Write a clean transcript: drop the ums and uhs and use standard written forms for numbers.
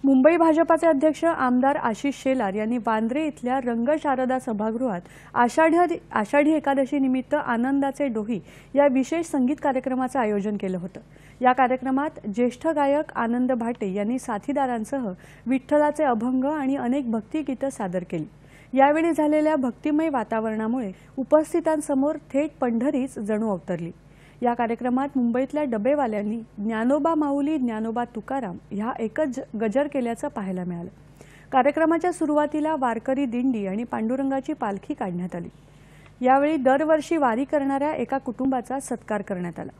मुंबई भाजपाचे अध्यक्ष आमदार आशिष शेलार यांनी वांद्रे इथल्या रंगशारदा सभागृहात आषाढी एकादशी निमित्त आनंदाचे डोही या विशेष संगीत कार्यक्रमाचे आयोजन केलं होतं। या कार्यक्रमात ज्येष्ठ गायक आनंद भाटे यांनी साथीदारांसह विठ्ठलाचे अभंग आणि अनेक भक्तिगीतं सादर केली। यावेळी झालेल्या भक्तिमय वातावरणामुळे उपस्थितांसमोर थेट पंढरीच जणू अवतरली। या कार्यक्रमात मुंबईतल्या डबेवाल्यांनी ज्ञानोबा माऊली ज्ञानोबा तुकाराम ह्या एकच गजर केल्याचं पाहायला मिळालं। कार्यक्रमाच्या सुरुवातीला वारकरी दिंडी आणि पांडुरंगाची पालखी काढण्यात आली। यावेळी दरवर्षी वारी करणाऱ्या एका कुटुंबाचा सत्कार करण्यात आला।